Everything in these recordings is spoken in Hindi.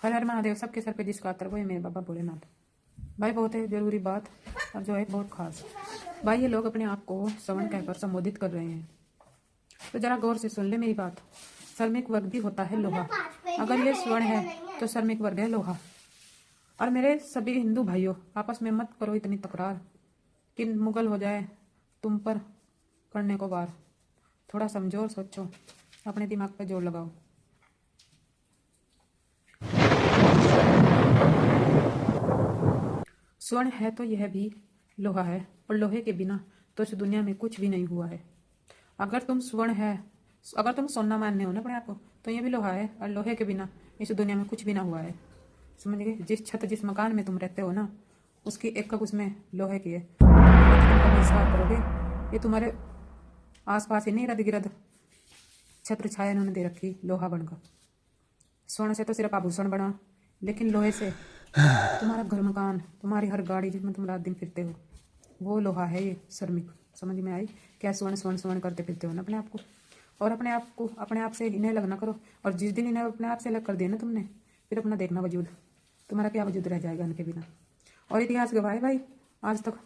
हर हर महादेव, सबके सर पे जिसका अतर वो है मेरे बाबा भोलेनाथ। भाई बहुत है जरूरी बात और जो है बहुत खास। भाई ये लोग अपने आप को सवर्ण कहकर संबोधित कर रहे हैं, तो जरा गौर से सुन ले मेरी बात। श्रमिक वर्ग भी होता है लोहा। अगर ये स्वर्ण है तो श्रमिक वर्ग है लोहा। और मेरे सभी हिंदू भाइयों, आपस में मत करो इतनी तकरार कि मुगल हो जाए तुम पर करने को वार। थोड़ा समझो और सोचो, अपने दिमाग पर जोर लगाओ। स्वर्ण है तो यह भी लोहा है, और लोहे के बिना तो इस दुनिया में कुछ भी नहीं हुआ है। अगर तुम स्वर्ण है, अगर तुम सोना मानने हो ना अपने आप को, तो ये भी लोहा है, और लोहे के बिना इस दुनिया में कुछ भी ना हुआ है। समझ गए? जिस छत जिस मकान में तुम रहते हो ना, उसकी एक कब उसमें लोहे की है। तुम बहिष्कार करोगे, ये तुम्हारे आसपास ही नहीं इर्द गिर्द छत्र छाया इन्होंने दे रखी लोहा बनकर। स्वर्ण से तो सिर्फ आभूषण बना, लेकिन लोहे से तुम्हारा घर मकान, तुम्हारी हर गाड़ी जिसमें तुम रात दिन फिरते हो, वो लोहा है ये श्रमिक। समझ में आई? क्या स्वर्ण स्वर्ण स्वर्ण करते फिरते हो ना अपने आप को। और अपने आप से इन्हें अलग ना करो। और जिस दिन इन्हें अपने आप से अलग कर दिया ना तुमने, फिर अपना देखना वजूद, तुम्हारा क्या वजूद रह जाएगा इनके बिना। और इतिहास गवाह है भाई, आज तक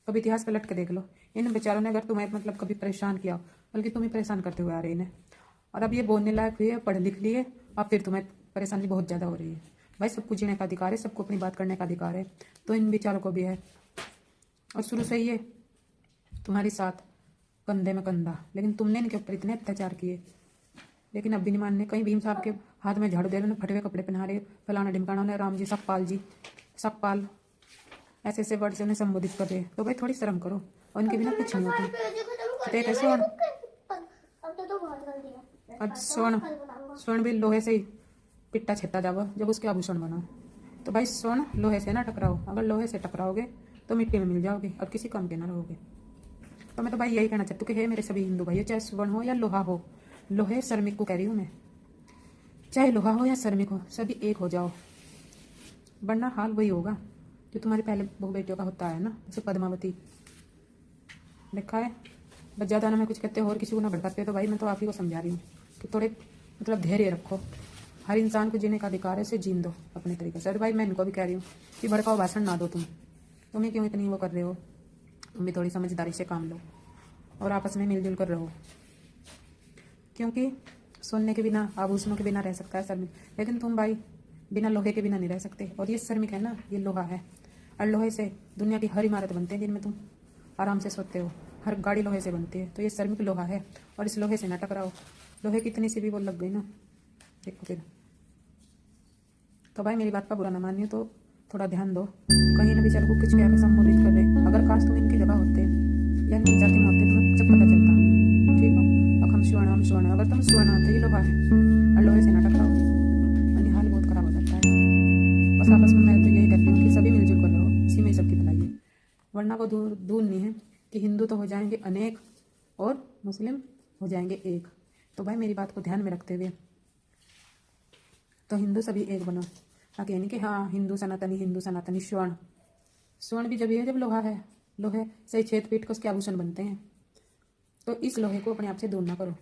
कभी इतिहास पलट के देख लो, इन बेचारों ने अगर तुम्हें मतलब कभी परेशान किया, बल्कि तुम ही परेशान करते हुए आ रहे इन्हें। और अब ये बोलने लायक हुई है, पढ़ लिख लिए, अब फिर तुम्हें परेशानी बहुत ज़्यादा हो रही है। भाई सबको जीने का अधिकार है, सबको अपनी बात करने का अधिकार है, तो इन बेचारों को भी है। और शुरू से ही ये तुम्हारी साथ कंधे में कंधा, लेकिन तुमने इनके ऊपर इतने अत्याचार किए, लेकिन अब भी नहीं मानने। कहीं भीम साहब के हाथ में झाड़ू दे रहे, फटे हुए कपड़े पहना रहे, फलाना ढिमकाना, उन्हें राम जी सकपाल ऐसे ऐसे वर्ड से उन्हें संबोधित कर रहे। तो भाई थोड़ी शर्म करो, और इनके बिना कुछ नहीं होता। देख स्वर्ण, अब स्वर्ण भी लोहे से ही पिट्टा छेता जावा जब उसके आभूषण बना। तो भाई स्वर्ण लोहे से ना टकराओ, अगर लोहे से टकराओगे तो मिट्टी में मिल जाओगे और किसी काम के ना रहोगे। तो मैं तो भाई यही कहना चाहती हूँ कि हे मेरे सभी हिंदू भाइयों, चाहे स्वर्ण हो या लोहा हो, लोहे श्रमिक को कह रही हूँ मैं, चाहे लोहा हो या श्रमिक हो, सभी एक हो जाओ, वरना हाल वही होगा जो तुम्हारे पहले बहू बेटियों का होता है ना, जैसे पद्मावती। देखा है? बस ज़्यादा ना मैं कुछ कहते हो और किसी को ना भड़काते हो, तो भाई मैं तो आप ही को समझा रही हूँ कि थोड़े मतलब धैर्य रखो। हर इंसान को जीने का अधिकार है, उसे जीन दो अपने तरीके से। और भाई मैं इनको भी कह रही हूँ कि भड़काओ भाषण ना दो, तुम्हें क्यों इतनी वो कर रहे हो, तुम भी थोड़ी समझदारी से काम लो और आपस में मिलजुल कर रहो। क्योंकि सोने के बिना, आभूषणों के बिना रह सकता है श्रमिक, लेकिन तुम भाई बिना लोहे के बिना नहीं रह सकते। और ये श्रमिक है ना, ये लोहा है, और लोहे से दुनिया की हर इमारत बनती है जिनमें तुम आराम से सोते हो, हर गाड़ी लोहे से बनती है। तो ये श्रमिक लोहा है, और इस लोहे से ना टकराओ। लोहे की इतनी सी भी वो लग गई ना, देखो फिर। तो भाई मेरी बात का बुरा ना मानिए, तो थोड़ा ध्यान दो, कहीं ना बेचारे को कुछ क्या संबोधित कर रहे। अगर काश तुम इनकी जगह होते या इनकी जाति में होते, तुम्हें जब पता चलता। ठीक हो? अब हम स्वर्ण, अगर तुम स्वर्ण आते, ये लोहा है, और लोहे से ना टकराओ, यानी हाल बहुत खराब हो जाता है। बस आपस में मैं तो यही कहती हूँ कि सभी मिलजुल कर रहो, इसी में सबकी भलाई है। वरना को दूर नहीं है कि हिंदू तो हो जाएंगे अनेक और मुस्लिम हो जाएंगे एक। तो भाई मेरी बात को ध्यान में रखते हुए तो हिंदू सभी एक बनो। आगे यानी कि हाँ, हिंदू सनातनी स्वर्ण भी जब है जब लोहा है, लोहे से छेद पीट कर उसके आभूषण बनते हैं। तो इस लोहे को अपने आप से दूर ना करो।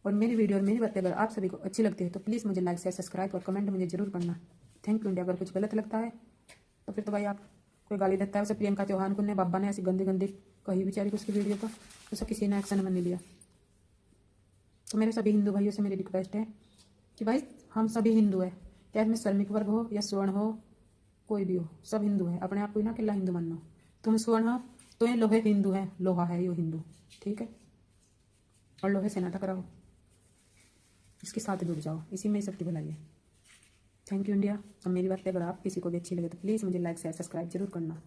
और मेरी वीडियो और मेरी बातें अगर आप सभी को अच्छी लगती है तो प्लीज़ मुझे लाइक शेयर सब्सक्राइब और कमेंट मुझे जरूर करना। Thank you India. अगर कुछ गलत लगता है तो फिर तो भाई आप कोई गाली देता है उसे, प्रियंका चौहान को ने बाबा ने ऐसी गंदी गंदी कही बेचारी को उसकी वीडियो पर, उसे किसी ने एक्शन में नहीं लिया। तो मेरे सभी हिंदू भाइयों से मेरी रिक्वेस्ट है कि भाई हम सभी हिंदू है, चाहे इसमें श्रमिक वर्ग हो या स्वर्ण हो, कोई भी हो, सब हिंदू है। अपने आप को ना अकेला हिंदू मानना। तुम स्वर्ण हो तो ये लोहे हिंदू है, लोहा है ये हिंदू, ठीक है? और लोहे से ना टकराओ, इसके साथ जुड़ जाओ, इसी में ही सबकी भलाई है। Thank you India. अब मेरी बात अगर आप किसी को भी अच्छी लगे तो प्लीज़ मुझे लाइक शेयर सब्सक्राइब जरूर करना।